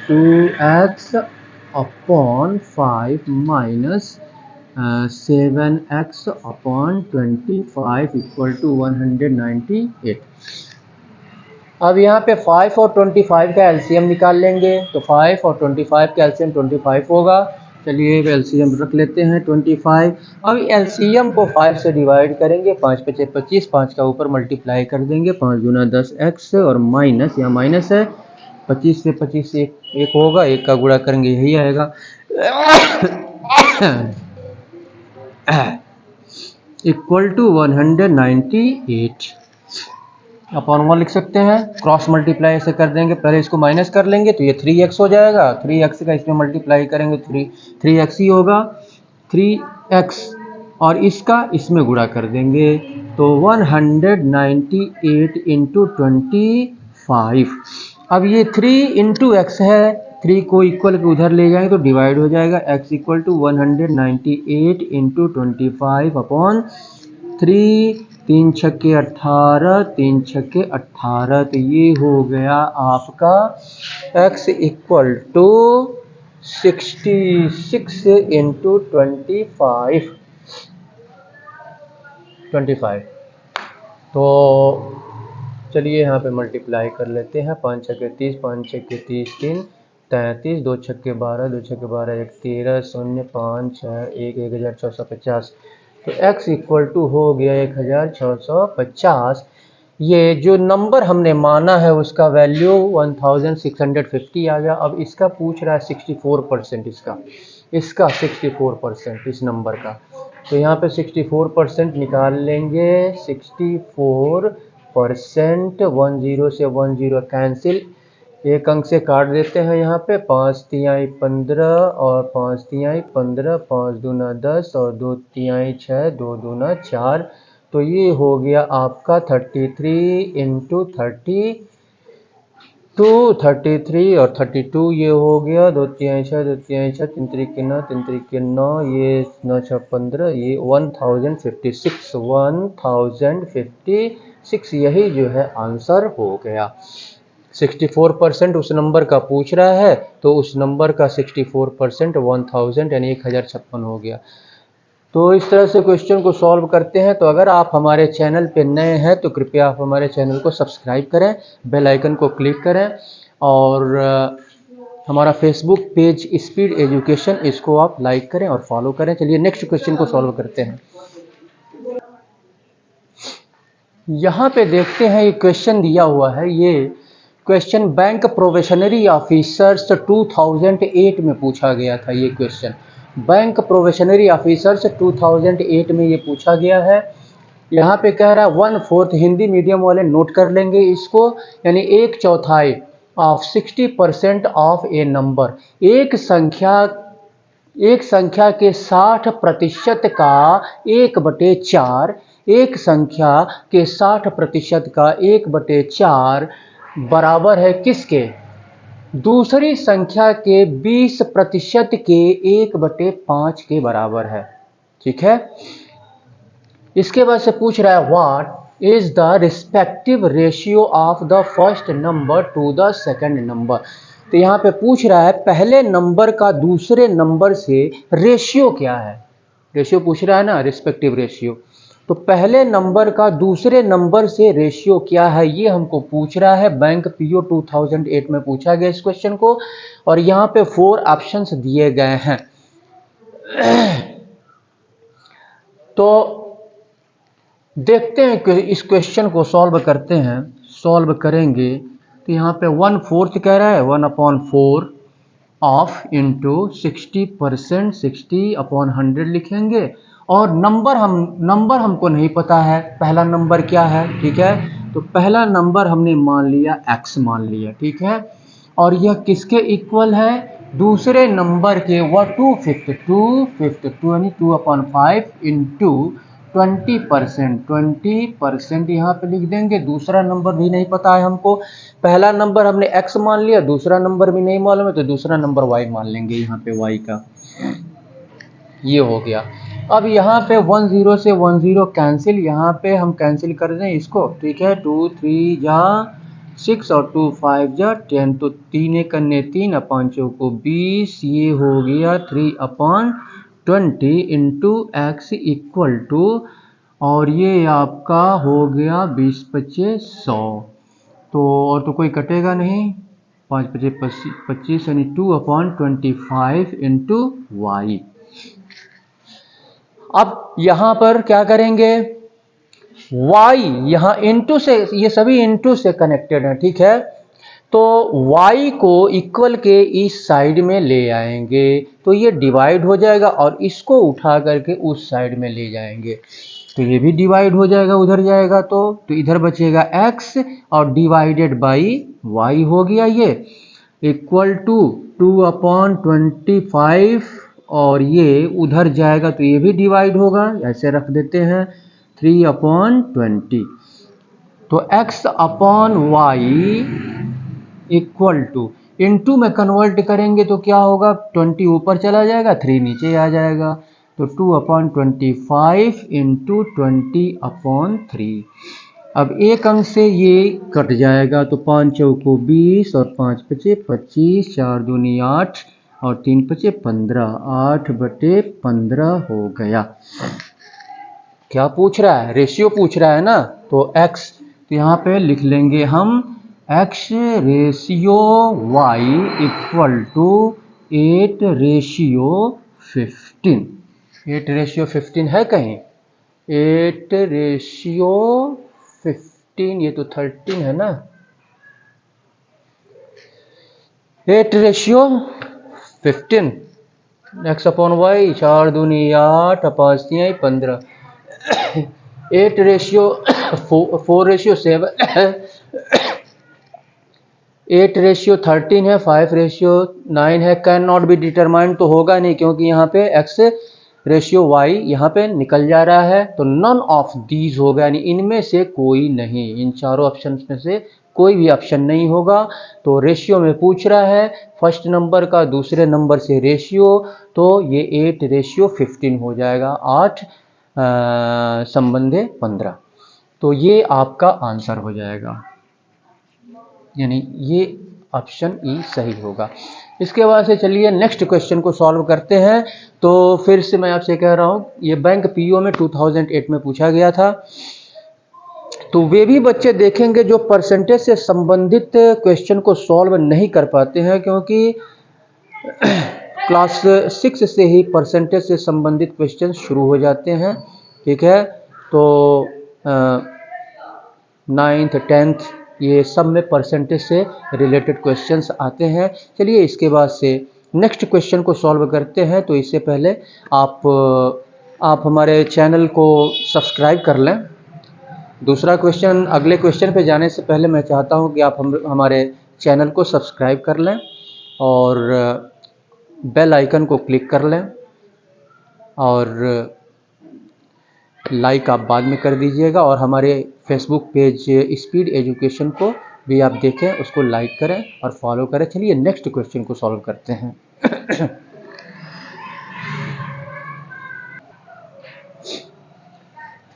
2x upon 5 minus 7x upon 25 equal to 198। अब यहाँ पे 5 और 25 का एलसीएम निकाल लेंगे, तो 5 और 25 का एलसीएम 25 होगा। चलिए एलसीएम रख लेते हैं 25। अब एलसीएम को 5 से डिवाइड करेंगे, 5 5 25, 5 का ऊपर मल्टीप्लाई कर देंगे, 5 दूना 10x और माइनस, यहाँ माइनस है, 25 से 25 एक होगा, एक का गुणा करेंगे यही आएगा इक्वल टू 198 अपॉन 1 लिख सकते हैं। क्रॉस मल्टीप्लाई ऐसे कर देंगे, पहले इसको माइनस कर लेंगे तो ये 3x हो जाएगा, 3x का इसमें मल्टीप्लाई करेंगे 3x ही होगा, 3x और इसका इसमें गुणा कर देंगे तो 198 इंटू 25। अब ये 3 इंटू एक्स है, 3 को इक्वल के उधर ले जाएंगे तो डिवाइड हो जाएगा, x equal to 198 into 25 upon 3, 3 छक्के 18, 3 छक्के 18। तो ये हो गया आपका x इक्वल टू 66 इंटू 25। तो चलिए यहाँ पे मल्टीप्लाई कर लेते हैं, 5 छक्के 30, 5 छक्के 30, 3 33, 2 छक्के 12, 2 छक्के 12 1 13, 0 5 6 1 1450। तो x इक्वल टू हो गया 1650। ये जो नंबर हमने माना है उसका वैल्यू 1650 आ गया। अब इसका पूछ रहा है 64% इसका 64% इस नंबर का, तो यहाँ पे 64% निकाल लेंगे। 64%, 10 से 10 कैंसिल, एक अंक से काट देते हैं यहाँ पे, 5 तिहाई 15 और 5 तिहाई 15, 5 दूना 10 और 2 तिहाई 6, 2 दूना 4। तो ये हो गया आपका 33 इंटू 33 और 32, ये हो गया 2 तिहाई 6, 2 तिहाई 6, 3 त्रिक 9, 3 त्रिक 9, ये 9 6 15, ये 1056, यही जो है आंसर हो गया। 64% उस नंबर का पूछ रहा है, तो उस नंबर का 64% 1000 यानी 1056 हो गया। तो इस तरह से क्वेश्चन को सॉल्व करते हैं। तो अगर आप हमारे चैनल पे नए हैं तो कृपया आप हमारे चैनल को सब्सक्राइब करें, बेल आइकन को क्लिक करें और हमारा फेसबुक पेज स्पीड एजुकेशन, इसको आप लाइक करें और फॉलो करें। चलिए नेक्स्ट क्वेश्चन को सॉल्व करते हैं। यहाँ पे देखते हैं, ये क्वेश्चन दिया हुआ है, ये क्वेश्चन बैंक प्रोबेशनरी ऑफिसर्स 2008 में पूछा गया था। ये क्वेश्चन बैंक प्रोबेशनरी ऑफिसर्स 2008 में ये पूछा गया है। यहाँ पे कह रहा है 1/4, हिंदी मीडियम वाले नोट कर लेंगे इसको, यानी 1/4 ऑफ 60% ऑफ ए नंबर। एक संख्या के 60% का 1/4, एक संख्या के 60% का 1/4 बराबर है किसके? दूसरी संख्या के 20% के 1/5 के बराबर है। ठीक है, इसके बाद से पूछ रहा है what is the respective ratio of the first number two the second number. तो यहाँ पे पूछ रहा है पहले नंबर का दूसरे नंबर से रेशियो क्या है। रेशियो पूछ रहा है ना, रिस्पेक्टिव रेशियो। तो पहले नंबर का दूसरे नंबर से रेशियो क्या है, ये हमको पूछ रहा है। बैंक पीओ 2008 में पूछा गया इस क्वेश्चन को, और यहाँ पे 4 ऑप्शंस दिए गए हैं। तो देखते हैं कि इस क्वेश्चन को सॉल्व करते हैं। सॉल्व करेंगे तो यहाँ पे 1/4 कह रहा है, 1/4 ऑफ इंटू 60%, 60/100 लिखेंगे। और नंबर हमको नहीं पता है पहला नंबर क्या है। ठीक है, तो पहला नंबर हमने मान लिया x मान लिया। ठीक है, और यह किसके इक्वल है? दूसरे नंबर के। वह 2/5 यानी 2/5 इंटू 20% यहाँ पे लिख देंगे। दूसरा नंबर भी नहीं पता है हमको। पहला नंबर हमने x मान लिया, दूसरा नंबर भी नहीं मालूम है, तो दूसरा नंबर y मान लेंगे। यहाँ पे y का ये हो गया। अब यहाँ पे 10 से 10 कैंसिल, यहाँ पे हम कैंसिल कर दें इसको। ठीक है, 2 3 जा 6 और 2 5 जा 10, तो 3 1 3 अपान 4 को 20, ये हो गया 3/20 इंटू x इक्वल टू, और ये आपका हो गया 20/5 100। तो और तो कोई कटेगा नहीं, 5/5 25 यानी 2/25 इंटू y। अब यहाँ पर क्या करेंगे, y यहाँ इंटू से, ये सभी इंटू से कनेक्टेड है। ठीक है, तो y को इक्वल के इस साइड में ले आएंगे तो ये डिवाइड हो जाएगा, और इसको उठा करके उस साइड में ले जाएंगे तो ये भी डिवाइड हो जाएगा, उधर जाएगा तो इधर बचेगा x और डिवाइडेड बाई y हो गया ये इक्वल टू 2/25, और ये उधर जाएगा तो ये भी डिवाइड होगा, ऐसे रख देते हैं 3/20। तो x/y इक्वल टू, इनटू में कन्वर्ट करेंगे तो क्या होगा, 20 ऊपर चला जाएगा, 3 नीचे आ जाएगा, तो 2/25 इंटू 20/3। अब एक अंक से ये कट जाएगा, तो 5 चौको 20 और 5 पचे 25, 4 दूनी 8 और 3 पचे 15, 8/15 हो गया। क्या पूछ रहा है, रेशियो पूछ रहा है ना, तो x, तो यहाँ पे लिख लेंगे हम x ratio y equal to 8/15। 8/15 है कहीं, 8/15, ये तो 13 है ना, 8/15 x/y, 4 दूनी 8, 5 3 15, 4/7, 8/13 है, 5/9 है। कैन नॉट बी डिटरमाइंड तो होगा नहीं, क्योंकि यहाँ पे x रेशियो y यहाँ पे निकल जा रहा है, तो नन ऑफ दीज होगा, यानी इनमें से कोई नहीं, इन चारों ऑप्शन में से कोई भी ऑप्शन नहीं होगा। तो रेशियो में पूछ रहा है फर्स्ट नंबर का दूसरे नंबर से रेशियो, तो ये 8/15 हो जाएगा, 8 संबंधे 15। तो ये आपका आंसर हो जाएगा, यानी ये ऑप्शन ई सही होगा। इसके बाद से चलिए नेक्स्ट क्वेश्चन को सॉल्व करते हैं। तो फिर से मैं आपसे कह रहा हूँ, ये बैंक पीओ में 2008 में पूछा गया था। तो वे भी बच्चे देखेंगे जो परसेंटेज से संबंधित क्वेश्चन को सॉल्व नहीं कर पाते हैं, क्योंकि क्लास 6 से ही परसेंटेज से संबंधित क्वेश्चन शुरू हो जाते हैं। ठीक है, तो 9th 10th ये सब में परसेंटेज से रिलेटेड क्वेश्चंस आते हैं। चलिए इसके बाद से नेक्स्ट क्वेश्चन को सॉल्व करते हैं। तो इससे पहले आप हमारे चैनल को सब्सक्राइब कर लें, दूसरा क्वेश्चन, अगले क्वेश्चन पे जाने से पहले मैं चाहता हूँ कि आप हमारे चैनल को सब्सक्राइब कर लें और बेल आइकन को क्लिक कर लें और लाइक आप बाद में कर दीजिएगा, और हमारे फेसबुक पेज स्पीड एजुकेशन को भी आप देखें, उसको लाइक करें और फॉलो करें। चलिए नेक्स्ट क्वेश्चन को सॉल्व करते हैं।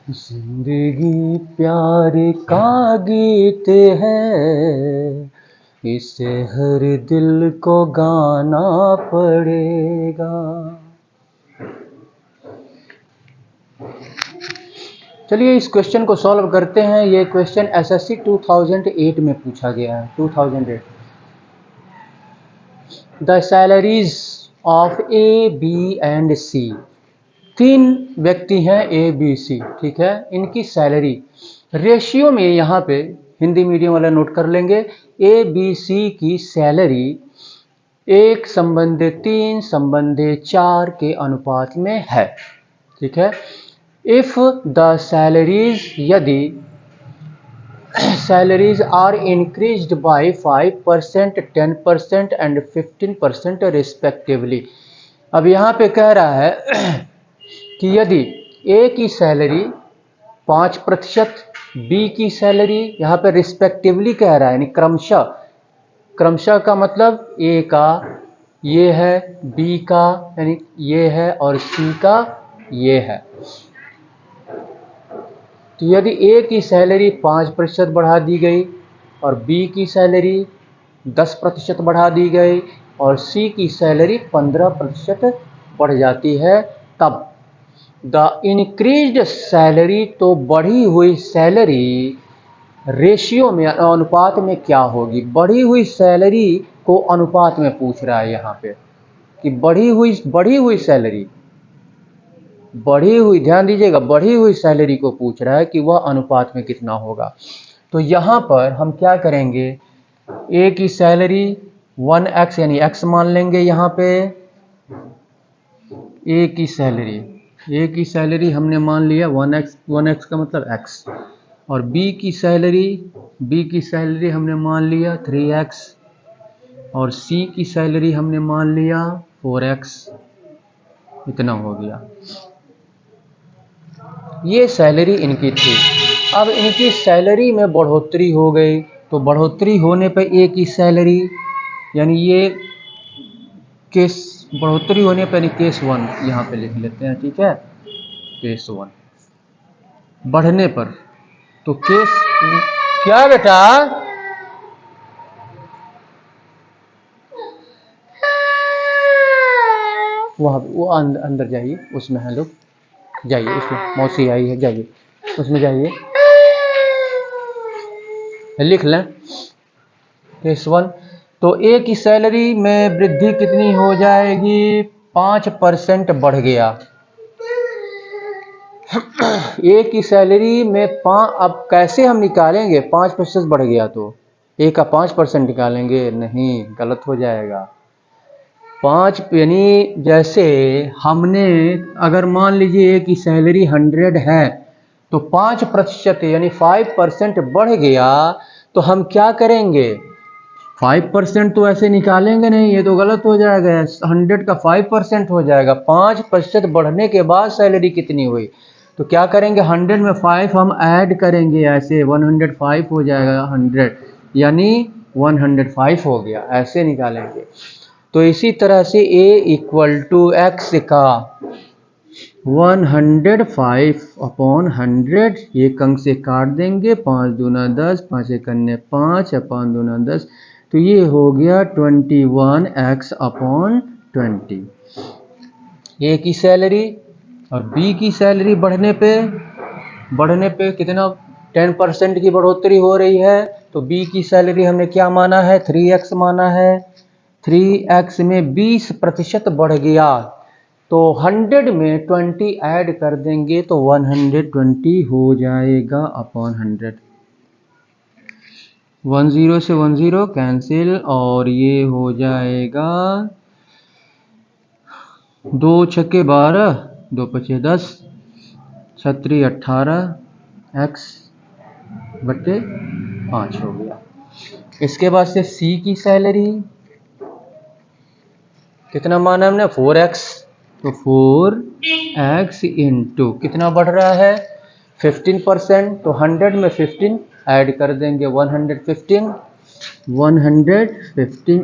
जिंदगी प्यार का गीत है, इसे हर दिल को गाना पड़ेगा। चलिए इस क्वेश्चन को सॉल्व करते हैं। ये क्वेश्चन एसएससी 2008 में पूछा गया है, 2008। The salaries of A, B and C, 3 व्यक्ति हैं ए, बी, सी, ठीक है। इनकी सैलरी रेशियो में, यहाँ पे हिंदी मीडियम वाला नोट कर लेंगे, ए, बी, सी की सैलरी 1:3:4 के अनुपात में है, ठीक है। इफ द सैलरीज, यदि salaries are increased by 5%, 10% and 15% respectively. अब यहाँ पे कह रहा है कि यदि ए की सैलरी 5%, बी की सैलरी, यहाँ पे रिस्पेक्टिवली कह रहा है, यानी क्रमशः, क्रमशः का मतलब ए का ये है, बी का यानी ये है, और सी का ये है। तो यदि ए की सैलरी 5% बढ़ा दी गई और बी की सैलरी 10% बढ़ा दी गई और सी की सैलरी 15% बढ़ जाती है, तब द इंक्रीज्ड सैलरी, तो बढ़ी हुई सैलरी रेशियो में, अनुपात में क्या होगी। बढ़ी हुई सैलरी को अनुपात में पूछ रहा है यहाँ पे कि बढ़ी हुई सैलरी, बढ़ी हुई, ध्यान दीजिएगा, बढ़ी हुई सैलरी को पूछ रहा है कि वह अनुपात में कितना होगा। तो यहाँ पर हम क्या करेंगे, ए की सैलरी 1x यानी x मान लेंगे। यहाँ पे ए की सैलरी हमने मान लिया 1x का मतलब x, और बी की सैलरी हमने मान लिया 3x, और सी की सैलरी हमने मान लिया 4x। इतना हो गया, ये सैलरी इनकी थी। अब इनकी सैलरी में बढ़ोतरी हो गई, तो बढ़ोतरी होने पर ए की सैलरी, यानी ये केस, बढ़ोतरी होने पर यानी केस 1 यहाँ पे लिख लेते हैं, ठीक है। केस 1 बढ़ने पर, तो केस, क्या बेटा, वहाँ वो अंदर जाइए, उसमें है लोग, जाइए उसमें, मौसी आई है, जाइए उसमें, जाइए लिख लें। केस 1, तो ए की सैलरी में वृद्धि कितनी हो जाएगी, 5% बढ़ गया। ए की सैलरी में अब कैसे हम निकालेंगे, 5% बढ़ गया तो ए का 5% निकालेंगे, नहीं, गलत हो जाएगा। 5 यानी जैसे हमने, अगर मान लीजिए ए की सैलरी 100 है, तो 5% यानी 5% बढ़ गया, तो हम क्या करेंगे, 5% तो ऐसे निकालेंगे नहीं, ये तो गलत हो जाएगा। 100 का 5% हो जाएगा। 5% बढ़ने के बाद सैलरी कितनी हुई, तो क्या करेंगे, 100 में 5 हम ऐड करेंगे, ऐसे 105 हो जाएगा 100, यानी 105 हो गया, ऐसे निकालेंगे। तो इसी तरह से a = x का 105/100, एक अंक से काट देंगे, 5 दूना 10, 5 एकन्ने 5, 5 दूना 10, तो ये हो गया 21x/20। ए की सैलरी और बी की सैलरी बढ़ने पे कितना, 10% की बढ़ोतरी हो रही है, तो बी की सैलरी हमने क्या माना है, 3x माना है। 3x में 20% बढ़ गया, तो 100 में 20 ऐड कर देंगे, तो 120 हो जाएगा अपॉन 100। 10 से 10 कैंसिल, और ये हो जाएगा 2 छक्के 12, 2 पचे 10, 6 18 x बट्टे 5 हो गया। इसके बाद से सी की सैलरी कितना माना हमने 4x, तो 4x इंटू कितना बढ़ रहा है 15%, तो 100 में 15 ऐड कर देंगे 115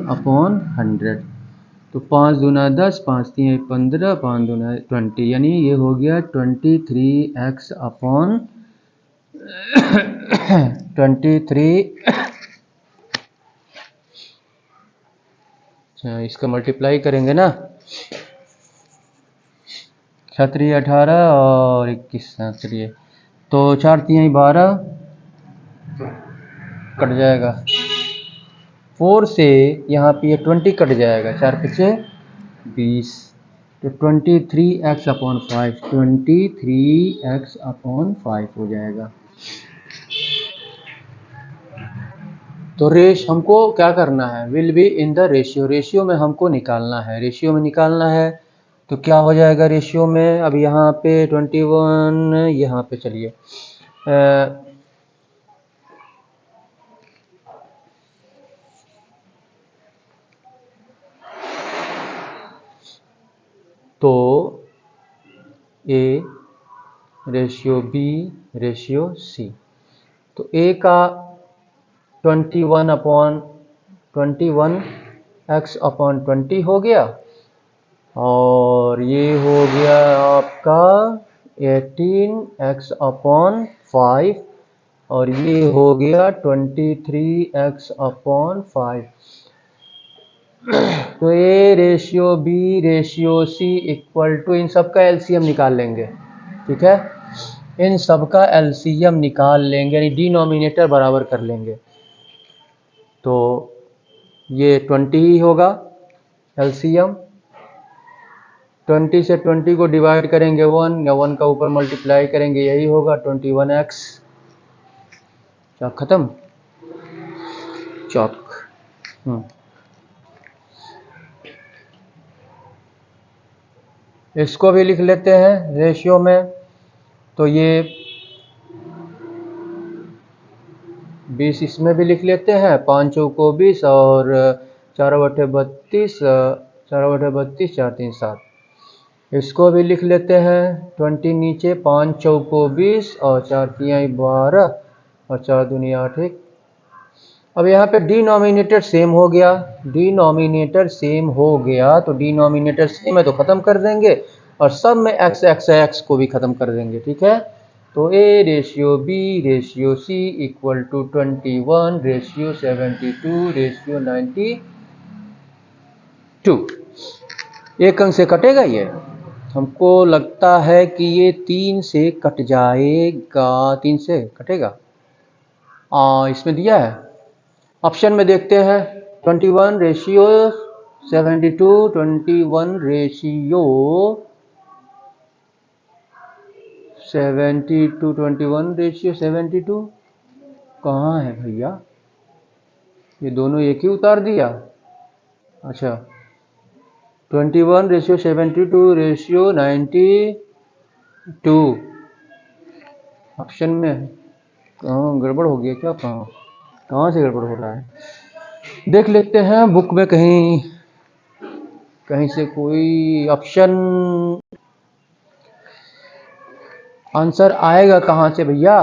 अपॉन 100, तो 5 दूना 10, 5 3 15, 5 दूना 20, यानी ये हो गया 23x अपॉन 23। अच्छा, इसका मल्टीप्लाई करेंगे ना, क्षत्रिय 18 और 21 क्षत्रिय, तो 4 3 12 कट जाएगा, 4 से यहाँ पे ये 20 कट जाएगा, 4 पीछे 20, तो 23x अपॉन 5, 23x अपॉन 5 हो जाएगा। तो रेश हमको क्या करना है, will be in the ratio, ratio में हमको निकालना है, रेशियो में निकालना है तो क्या हो जाएगा रेशियो में, अब यहाँ पे 21, यहाँ पे चलिए तो A ratio B ratio C, तो A का 21 अपॉन 21x अपॉन 20 हो गया, और ये हो गया आपका 18x अपॉन 5, और ये हो गया 23x अपॉन 5। तो A ratio B ratio C equal to, इन सब का एलसीएम निकाल लेंगे, ठीक है, इन सब का एलसीएम निकाल लेंगे, यानी डिनोमिनेटर बराबर कर लेंगे, तो ये 20 ही होगा एलसीएम, 20 से 20 को डिवाइड करेंगे 1, या 1 का ऊपर मल्टीप्लाई करेंगे, यही होगा 21x, चौक खत्म, चौक। इसको भी लिख लेते हैं रेशियो में, तो ये 20 इसमें भी लिख लेते हैं, 5 चौको 20 और 4 बटे 32, 4 3 7, इसको भी लिख लेते हैं 20 नीचे, 5 चौको 20 और 4 3 12 और 4 दूनी 8। अब यहाँ पे डिनोमिनेटर सेम हो गया, डिनोमिनेटर सेम हो गया, तो डिनोमिनेटर सेम है तो ख़त्म कर देंगे, और सब में x को भी ख़त्म कर देंगे, ठीक है, तो A ratio B ratio C equal to 21 ratio 72 ratio 92। एक अंक से कटेगा ये, हमको लगता है कि ये 3 से कट जाएगा, 3 से कटेगा, इसमें दिया है ऑप्शन में, देखते हैं 21 रेशियो 72, 21 रेशियो 72, 21 रेशियो 72 कहाँ है भैया, ये दोनों एक ही उतार दिया, अच्छा 21 रेशियो 72 रेशियो 92 ऑप्शन में, कहाँ गड़बड़ हो गया क्या, कहाँ से गड़बड़ हो रहा है, देख लेते हैं बुक में कहीं से कोई ऑप्शन, आंसर आएगा कहाँ से भैया,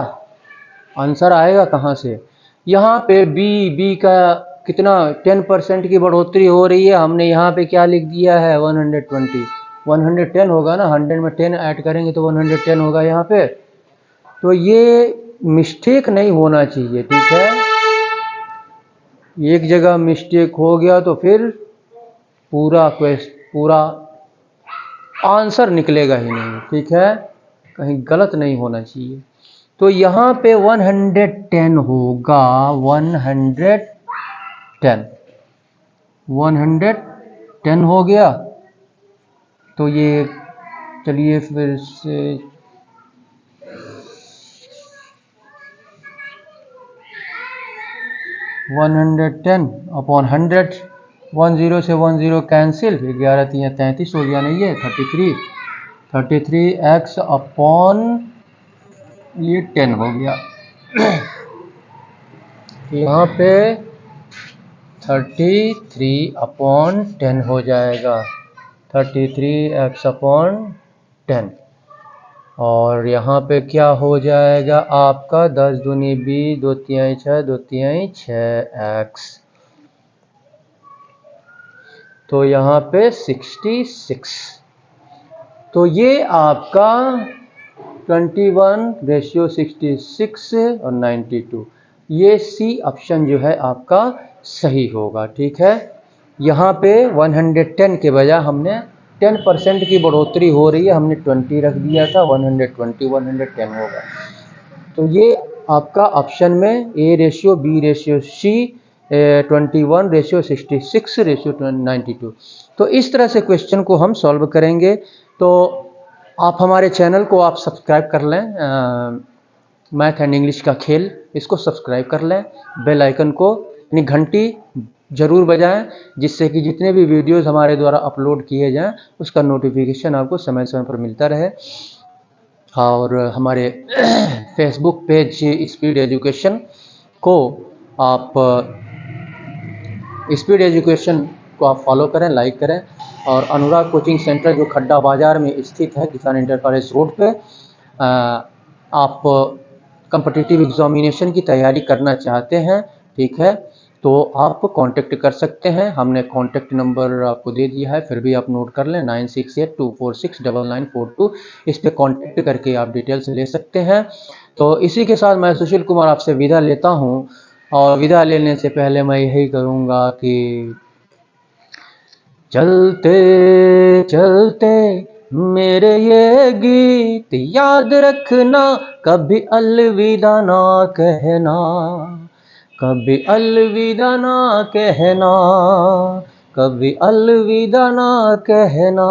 आंसर आएगा कहाँ से, यहाँ पे बी का कितना 10% की बढ़ोतरी हो रही है, हमने यहाँ पे क्या लिख दिया है 120, 110 होगा ना, 100 में 10 ऐड करेंगे तो 110 होगा यहाँ पे, तो ये मिस्टेक नहीं होना चाहिए, ठीक है, एक जगह मिस्टेक हो गया तो फिर पूरा आंसर निकलेगा ही नहीं, ठीक है, कहीं गलत नहीं होना चाहिए, तो यहाँ पे 110 होगा, 110 हो गया, तो ये चलिए फिर से 110 अपॉन 100, 10 से 10 कैंसिल, 11 3 33 हो गया, नहीं है 33x अपॉन ये 10 हो गया, यहाँ पे 33/10 हो जाएगा, 33x/10। और यहाँ पे क्या हो जाएगा आपका 10 दूनी 20, 2 तिहाई 6, 2 तिहाई 6x। तो यहाँ पे 66। तो ये आपका 21:66 और 92, ये सी ऑप्शन जो है आपका सही होगा। ठीक है, यहाँ पे 110 के बजाय हमने 10% की बढ़ोतरी हो रही है, हमने 20 रख दिया था, 120 110 होगा। तो ये आपका ऑप्शन में A/B/C 21:66:92। तो इस तरह से क्वेश्चन को हम सॉल्व करेंगे। तो आप हमारे चैनल को आप सब्सक्राइब कर लें, मैथ एंड इंग्लिश का खेल, इसको सब्सक्राइब कर लें। बेल आइकन को यानी घंटी ज़रूर बजाएं, जिससे कि जितने भी वीडियोस हमारे द्वारा अपलोड किए जाएं उसका नोटिफिकेशन आपको समय समय पर मिलता रहे। और हमारे फेसबुक पेज स्पीड एजुकेशन को आप फॉलो करें, लाइक करें। और अनुराग कोचिंग सेंटर जो खड्डा बाज़ार में स्थित है, किसान इंटर कॉलेज रोड पे, आप कॉम्पिटिटिव एग्जामिनेशन की तैयारी करना चाहते हैं, ठीक है, तो आप कांटेक्ट कर सकते हैं। हमने कांटेक्ट नंबर आपको दे दिया है, फिर भी आप नोट कर लें, 9682469942। इस पे कांटेक्ट करके आप डिटेल्स ले सकते हैं। तो इसी के साथ मैं सुशील कुमार आपसे विदा लेता हूं, और विदा लेने से पहले मैं यही करूंगा कि चलते चलते मेरे ये गीत याद रखना, कभी अलविदा ना कहना, कभी अलविदा ना कहना, कभी अलविदा ना कहना,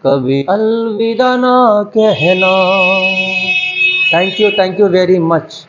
कभी अलविदा ना कहना। Thank you very much.